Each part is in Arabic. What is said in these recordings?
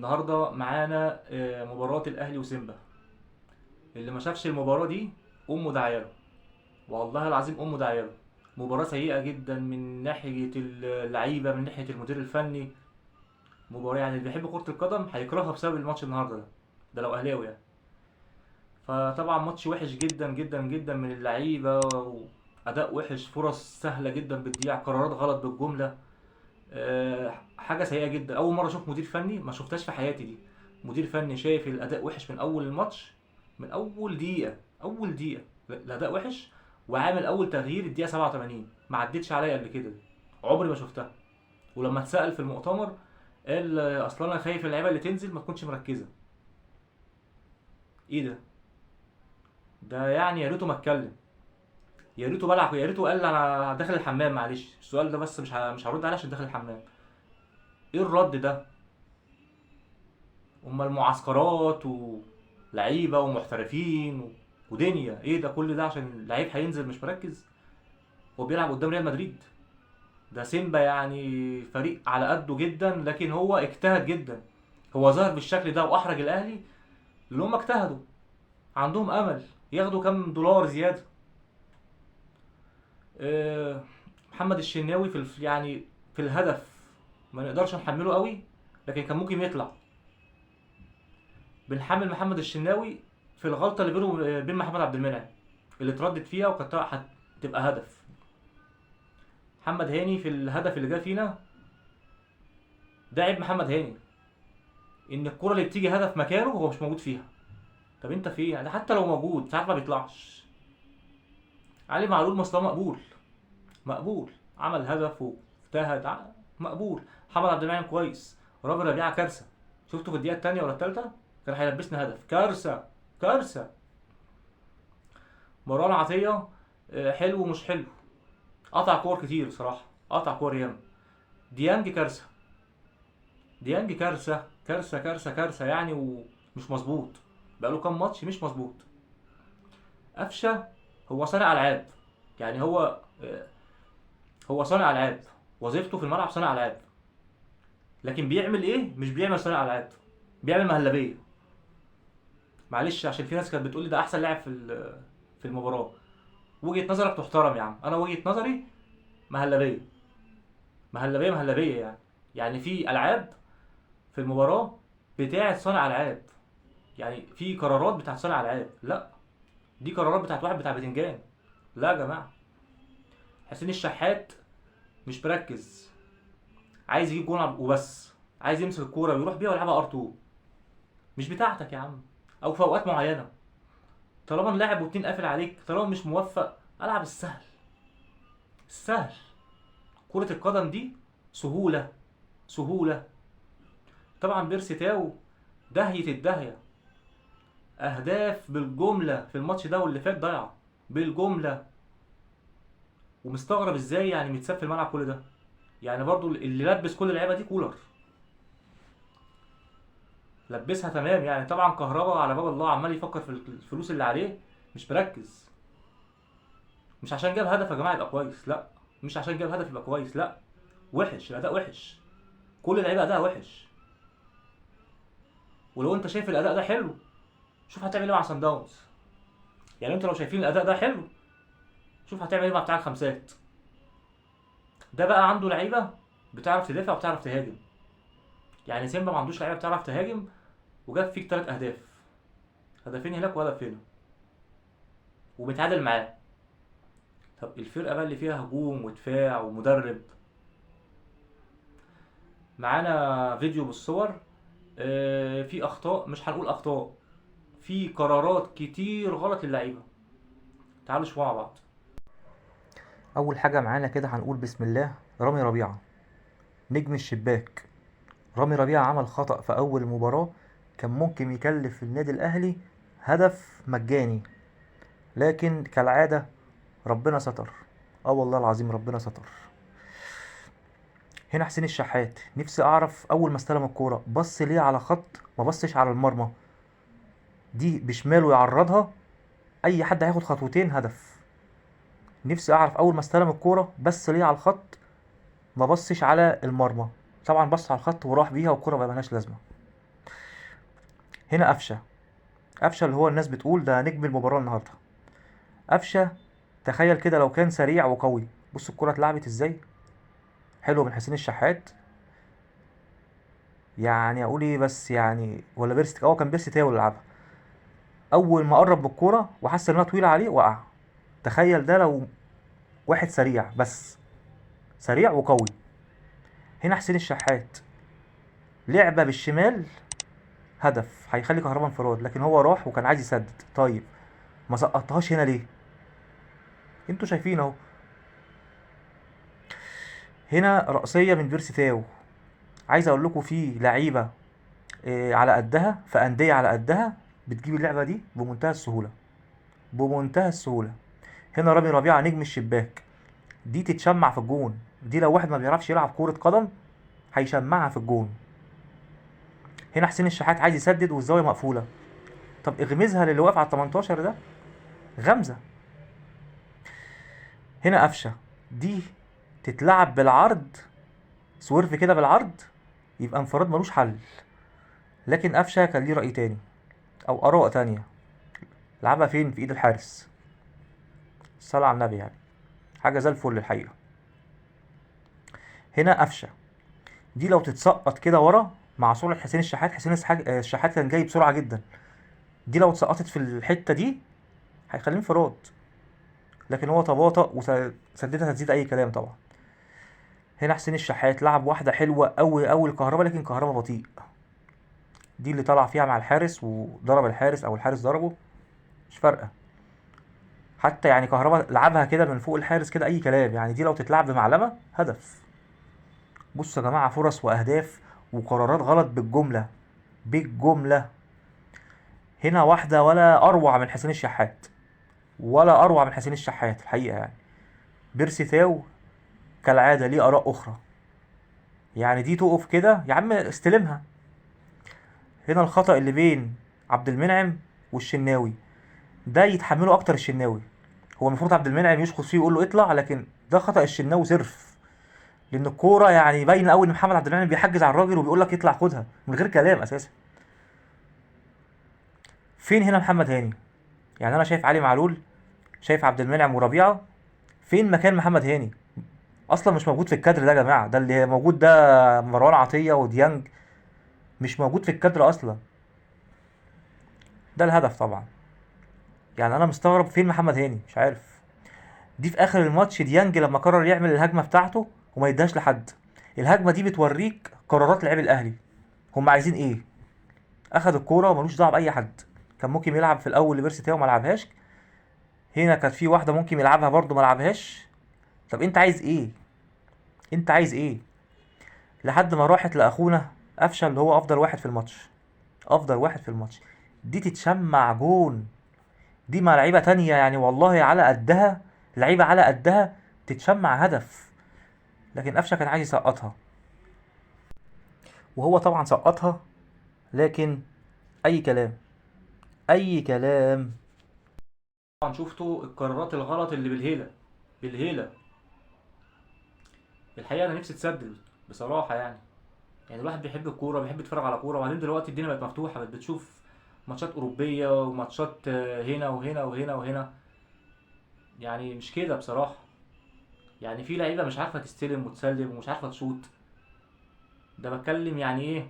النهارده معانا مباراة الأهلي وسيمبا. اللي ما شافش المباراة دي أمه داعياله، والله العظيم أمه داعياله. مباراة سيئة جدا من ناحية اللعيبة، من ناحية المدير الفني. مباراة يعني اللي بيحب كرة القدم هيكرهها بسبب الماتش النهارده ده لو أهلاوي يعني. فطبعا ماتش وحش جدا جدا جدا من اللعيبة، وأداء وحش، فرص سهلة جدا بتضيع، قرارات غلط بالجملة. حاجه سيئه جدا. اول مره اشوف مدير فني، ما شفتهاش في حياتي دي. مدير فني شايف الاداء وحش من اول الماتش، من اول دقيقه، اول دقيقه الاداء وحش، وعامل اول تغيير الدقيقه 87. ما عدتش عليا قبل كده، عمري ما شفتها. ولما اتسال في المؤتمر قال اصلا انا خايف اللعيبه اللي تنزل ما تكونش مركزه. ايه ده يعني يا ريته ما اتكلم، يا ريته بلع، يا ريته قال انا داخل الحمام. معلش السؤال ده بس مش هرد عليه عشان داخل الحمام. ايه الرد ده؟ امال المعسكرات ولعيبه ومحترفين ودنيا ايه ده كل ده عشان اللعيب هينزل مش مركز؟ هو بيلعب قدام ريال مدريد. ده سيمبا يعني فريق على قده جدا، لكن هو اجتهد جدا. هو ظهر بالشكل ده واحرج الاهلي، اللي هم اجتهدوا، عندهم امل ياخدوا كام دولار زياده. أه، محمد الشناوي يعني في الهدف ما نقدرش نحمله قوي، لكن كان ممكن يطلع. بنحمل محمد الشناوي في الغلطه اللي بينه وبين محمد عبد المنعم، اللي اتردد فيها وكانت هتبقى هدف. محمد هاني في الهدف اللي جه فينا ده عيب محمد هاني، ان الكره اللي بتيجي هدف مكانه هو مش موجود فيها. طب انت في ايه يعني؟ حتى لو موجود ساعات ما بيطلعش. علي معلول مستواه مقبول، مقبول، عمل هدف واجتهد مقبول. محمد عبد المنعم كويس. رامي ربيعه كارثه، شفته في الدقيقه الثانيه ولا الثالثه كان هيلبسنا هدف. كارثه، كارثه. مروان عطيه حلو ومش حلو، قطع كور كتير صراحه، قطع كور ياما. ديانج كارثه، ديانج كارثه كارثه كارثه كارثه يعني، ومش مظبوط. بقاله كام ماتش مش مظبوط. قفشه هو صانع العاب، يعني هو صانع العاب، وظيفته في الملعب صانع العاب. لكن بيعمل ايه؟ مش بيعمل صانع العاب، بيعمل مهلبيه. معلش عشان في ناس كانت بتقول لي ده احسن لاعب في المباراه. وجهه نظرك تحترم يا عم، انا وجهه نظري مهلبيه، مهلبيه مهلبيه يعني. يعني في العاب في المباراه بتاعه صانع العاب، يعني في قرارات بتاعت صانع العاب. لا، دي قرارات بتاعت واحد بتاع بتنجان. لا يا جماعه، حسين الشحات مش مركز، عايز يجيب جون وبس، عايز يمسك الكوره ويروح بيها ويلعبها ار 2. مش بتاعتك يا عم، او في اوقات معينه. طالما اللاعب واتنين قافل عليك، طالما مش موفق، العب السهل. السهل. كرة القدم دي سهولة، سهولة. طبعا بيرسي تاو دهية الدهية، اهداف بالجملة في الماتش ده واللي فات ضايعة بالجملة. ومستغرب ازاي يعني متساب في الملعب كل ده. يعني برضو اللي لبس كل اللعيبه دي كولر، لبسها تمام يعني. طبعا كهربا على باب الله عمال يفكر في الفلوس اللي عليه، مش مركز. مش عشان جاب هدف يا جماعه يبقى كويس، لا. مش عشان جاب هدف يبقى كويس، لا. وحش، الاداء وحش، كل اللعيبه اداء وحش. ولو انت شايف الاداء ده حلو، شوف هتعمل ايه مع سان داونز. يعني انتوا لو شايفين الاداء ده حلو، شوف هتعمل ايه مع بتاع الخمسات. ده بقى عنده لعيبه بتعرف تدافع وبتعرف تهاجم. يعني سيمبا ما عندوش لعيبه بتعرف تهاجم، وجاب فيك 3 اهداف، هدفين هناك وهدف هنا، ومتعادل معاه. طب الفرقه بقى اللي فيها هجوم ودفاع ومدرب. معانا فيديو بالصور. في اخطاء، مش هنقول اخطاء، في قرارات كتير غلط للعيبه. تعالوا نشوفوا مع بعض. اول حاجه معانا كده هنقول بسم الله. رامي ربيعه نجم الشباك. رامي ربيعه عمل خطأ في اول مباراه كان ممكن يكلف النادي الاهلي هدف مجاني، لكن كالعاده ربنا ستر. اه والله العظيم ربنا ستر. هنا حسين الشحات، نفسي اعرف اول ما استلم الكوره بص ليه على خط، ما بصش على المرمى. دي بشماله يعرضها، اي حد هياخد خطوتين هدف. نفسي اعرف اول ما استلم الكوره بص ليه على الخط، ما بصش على المرمى. طبعا بص على الخط وراح بيها والكوره ما بقالهاش لازمه. هنا قفشه. قفشه اللي هو الناس بتقول ده نجم المباراه النهارده. قفشه، تخيل كده لو كان سريع وقوي. بص الكره اتلعبت ازاي، حلو من حسين الشحات. يعني اقول ايه بس، يعني ولا بيرست، كان بيرست تاو اللي لعبها. اول ما قرب بالكوره وحس انها طويله عليه وقع. تخيل ده لو واحد سريع، بس سريع وقوي. هنا حسين الشحات لعبه بالشمال، هدف هيخلي كهربا انفراد، لكن هو راح وكان عايز يسدد. طيب ما سقطتهاش هنا ليه؟ انتوا شايفين اهو. هنا رأسية من بيرسي تاو. عايز اقول لكم في لعيبه على قدها، في انديه على قدها بتجيب اللعبه دي بمنتهى السهوله، بمنتهى السهوله. هنا رامي ربيعه نجم الشباك، دي تتشمع في الجون. دي لو واحد ما بيعرفش يلعب كوره قدم هيشمعها في الجون. هنا حسين الشحات عايز يسدد والزاويه مقفوله، طب اغمزها للي واقف على ال 18 ده، غمزه. هنا قفشه، دي تتلعب بالعرض، سويرف كده بالعرض، يبقى انفراد ملوش حل. لكن قفشه كان ليه رأي تاني او اراء تانية. لعبها فين؟ في ايد الحارس. الصلاة على النبي يعني، حاجة زي الفل الحقيقة. هنا قفشه، دي لو تتسقط كده ورا مع سرعة حسين الشحات. حسين الشحات كان جاي بسرعة جدا، دي لو اتسقطت في الحتة دي هيخليه انفراد. لكن هو تباطأ وسددها تسديد اي كلام طبعا. هنا حسين الشحات لعب واحدة حلوة قوي قوي الكهرباء، لكن كهرباء بطيء. دي اللي طلع فيها مع الحارس وضرب الحارس او الحارس ضربه، مش فارقة. حتى يعني كهرباء لعبها كده من فوق الحارس كده اي كلام، يعني دي لو تتلعب بمعلمة هدف. بصوا يا جماعة، فرص واهداف وقرارات غلط بالجملة، بالجملة. هنا واحدة ولا اروع من حسين الشحات، ولا اروع من حسين الشحات الحقيقة يعني. بيرسي تاو كالعادة ليه اراء اخرى، يعني دي تقف كده يا عم استلمها. هنا الخطأ اللي بين عبد المنعم والشناوي، ده يتحمله اكتر الشناوي. هو المفروض عبد المنعم يشخص فيه ويقول له اطلع، لكن ده خطأ الشناوي صرف. لان الكوره يعني باين قوي ان محمد عبد المنعم بيحجز على الراجل وبيقول لك اطلع خدها من غير كلام اساسا. فين هنا محمد هاني؟ يعني انا شايف علي معلول، شايف عبد المنعم وربيعه، فين مكان محمد هاني؟ اصلا مش موجود في الكادر ده يا جماعه. ده اللي موجود ده مروان عطيه وديانج، مش موجود في الكادر اصلا. ده الهدف طبعا. يعني انا مستغرب فين محمد هاني، مش عارف. دي في اخر الماتش ديانج لما قرر يعمل الهجمه بتاعته وما يديهاش لحد. الهجمه دي بتوريك قرارات لعيب الاهلي، هم عايزين ايه. اخد الكوره وملوش دعوه باي حد. كان ممكن يلعب في الاول لبيرسي تاو وما لعبهاش. هنا كانت في واحده ممكن يلعبها برضه ما لعبهاش. طب انت عايز ايه؟ انت عايز ايه؟ لحد ما راحت لاخونا قفشه اللي هو افضل واحد في الماتش، افضل واحد في الماتش. دي تتشمع جون، دي مع لعيبه تانية يعني والله على قدها، لعيبه على قدها تتشمع هدف. لكن قفشه كان عايز يسقطها، وهو طبعا سقطها، لكن اي كلام، اي كلام. طبعا شفتوا القرارات الغلط اللي بالهيلة، بالهيلة. الحقيقة انا نفسي تسدد بصراحة يعني. يعني الواحد بيحب الكورة، بيحب يتفرج على كورة، وبعدين دلوقتي الدنيا بقت مفتوحة، بقت بتشوف ماتشات أوروبية وماتشات هنا وهنا وهنا وهنا. يعني مش كده بصراحة. يعني في لعيبة مش عارفة تستلم وتسلم ومش عارفة تشوط. ده بتكلم يعني ايه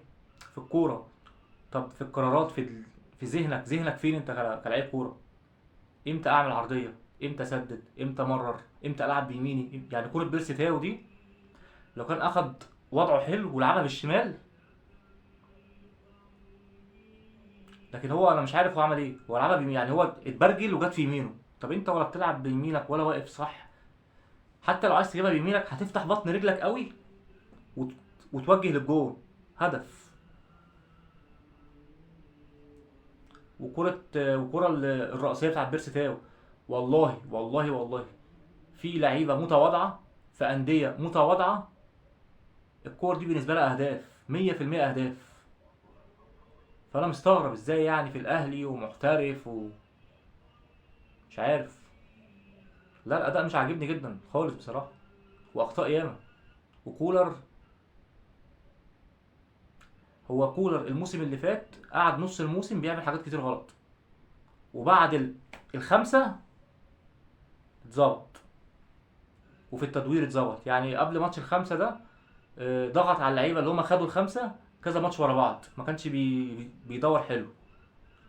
في الكورة. طب في القرارات، في ذهنك فين انت كلاعب كورة؟ امتى اعمل عرضية، امتى اسدد، امتى امرر، امتى العب بيميني؟ يعني كورة بيرسي تاو دي لو كان اخد وضعه حلو ولعبها بالشمال. لكن هو انا مش عارف هو عمل ايه، هو لعبها بيمين، يعني هو اتبرجل وجت في يمينه. طب انت ولا بتلعب بيمينك ولا واقف صح. حتى لو عايز تجيبها بيمينك هتفتح بطن رجلك قوي وت... وتوجه للجون، هدف. وكرة الرأسية بتاعت بيرسي تاو، والله والله والله في لعيبة متواضعة في أندية متواضعة الكور دي بالنسبة لها أهداف، 100% أهداف. فأنا مستغرب إزاي يعني في الأهلي ومحترف ومش عارف. لا الأداء مش عاجبني جدا خالص بصراحة، وأخطاء ياما. وكولر هو كولر الموسم اللي فات قعد نص الموسم بيعمل حاجات كتير غلط، وبعد الخمسة اتظبط، وفي التدوير اتظبط. يعني قبل ماتش الخمسة ده ضغط على اللعيبة اللي هم خدوا الخمسة كذا ماتش ورا بعض، ما كانش بيدور حلو.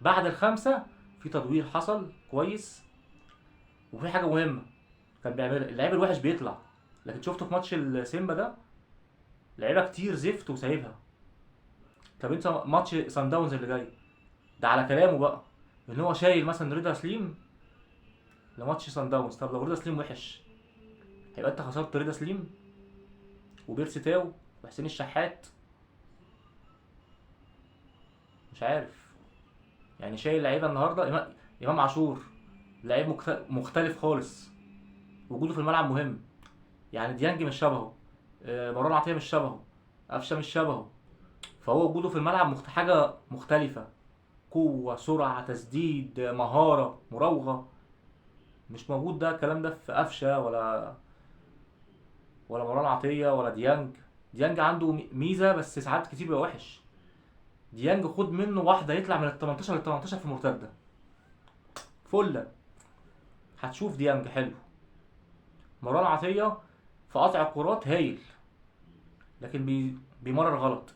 بعد الخمسة في تدوير حصل كويس. وفي حاجة مهمة كان بيعملها، اللعيب الوحش بيطلع. لكن شفته في ماتش السيمبا ده لعيبة كتير زفت وسايبها. طب انت ماتش سان داونز اللي جاي ده على كلامه بقى ان هو شايل مثلا رضا سليم لماتش سان داونز. طب لو رضا سليم وحش هيبقى انت خسرت رضا سليم وبيرسي تاو وحسين الشحات. مش عارف يعني. شايل لعيبه النهارده. امام عاشور لعيب مختلف خالص، وجوده في الملعب مهم. يعني ديانج مش شبهه، مروان عطيه مش شبهه، قفشه مش شبهه. فهو وجوده في الملعب حاجه مختلفه. قوه، سرعه، تسديد، مهاره، مراوغه. مش موجود ده الكلام ده في قفشه ولا مروان عطيه ولا ديانج. ديانج عنده ميزه بس ساعات كتير بيبقى وحش. ديانج خد منه واحده يطلع من ال 18 لل 18 في مرتده فله، هتشوف ديانج حلو. مروان عطيه في قطع الكرات هايل، لكن بيمرر غلط.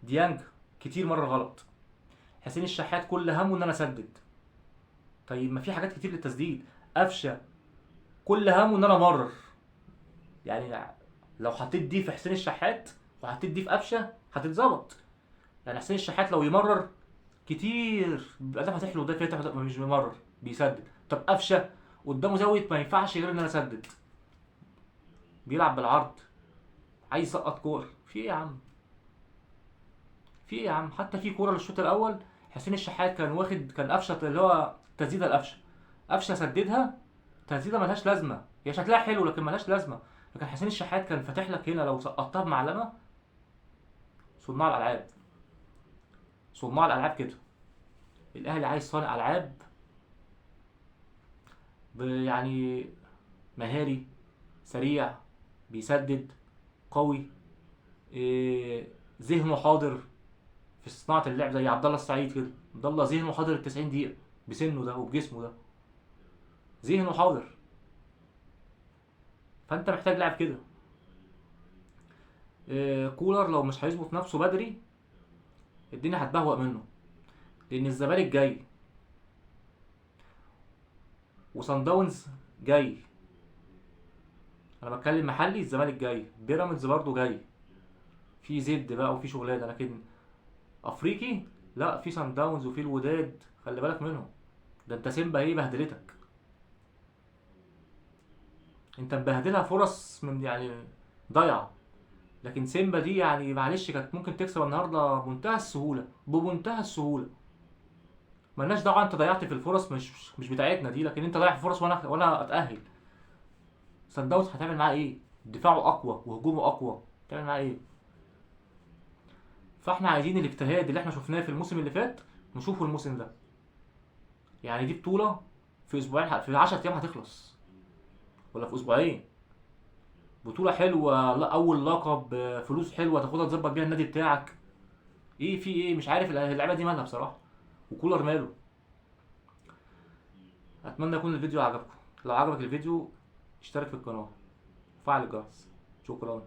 ديانج كتير مرر غلط. حسين الشحات كل همه ان انا اسدد. طيب ما في حاجات كتير للتسديد. قفشه كل همه ان انا امرر. يعني لو حطيت دي في حسين الشحات وحطيت دي في قفشه هتتظبط. يعني حسين الشحات لو يمرر كتير بيبقى ده فاتح له، ده فاتح مش بيمرر بيسدد. طب قفشه قدامه زاويه ما ينفعش غير ان انا اسدد، بيلعب بالعرض عايز يسقط كور. في ايه يا عم؟ في ايه يا عم؟ حتى في كوره للشوط الاول حسين الشحات كان واخد، كان قفشه اللي هو تسديده القفشه، قفشه سددها تسديده ملهاش لازمه، هي شكلها حلو لكن ملهاش لازمه. لكن حسين الشحات كان فاتح لك هنا لو سقطتها بمعلمه. صناع الالعاب، صناع الالعاب كده. الاهلي عايز صانع العاب يعني مهاري، سريع، بيسدد، قوي، ذهنه حاضر في صناعه اللعب زي عبد الله السعيد كده. عبد الله ذهنه حاضر ال 90 دقيقه بسنه ده وبجسمه ده، ذهنه حاضر. فانت محتاج لاعب كده. كولر لو مش هيظبط نفسه بدري الدنيا هتبهوأ منه، لان الزمالك جاي وصن داونز جاي. انا بتكلم محلي، الزمالك جاي، بيراميدز برضو جاي، في زد بقى وفي شغلانه. لكن افريقي لا، في صن داونز وفي الوداد، خلي بالك منهم. ده انت سيمبا ايه بهدلتك، انت مبهدلها فرص من يعني ضايعه. لكن سيمبا دي يعني معلش كانت ممكن تكسب النهارده بمنتهى السهوله، بمنتهى السهوله. ملناش دعوه، انت ضيعت في الفرص، مش بتاعتنا دي. لكن انت ضيع في فرص وانا اتاهل. سان داونز هتعمل معاه ايه؟ دفاعه اقوى وهجومه اقوى، هتعمل معاه ايه؟ فاحنا عايزين الاجتهاد اللي احنا شفناه في الموسم اللي فات نشوفه الموسم ده. يعني دي بطوله في اسبوعين، في 10 ايام هتخلص، ولا في اسبوعين. بطوله حلوه، اول لقب، فلوس حلوه تاخدها تظبط بيها النادي بتاعك. ايه في ايه؟ مش عارف اللعيبه دي مالها بصراحه، وكولر ماله. اتمنى يكون الفيديو عجبكم. لو عجبك الفيديو اشترك في القناه وفعل الجرس. شكرا.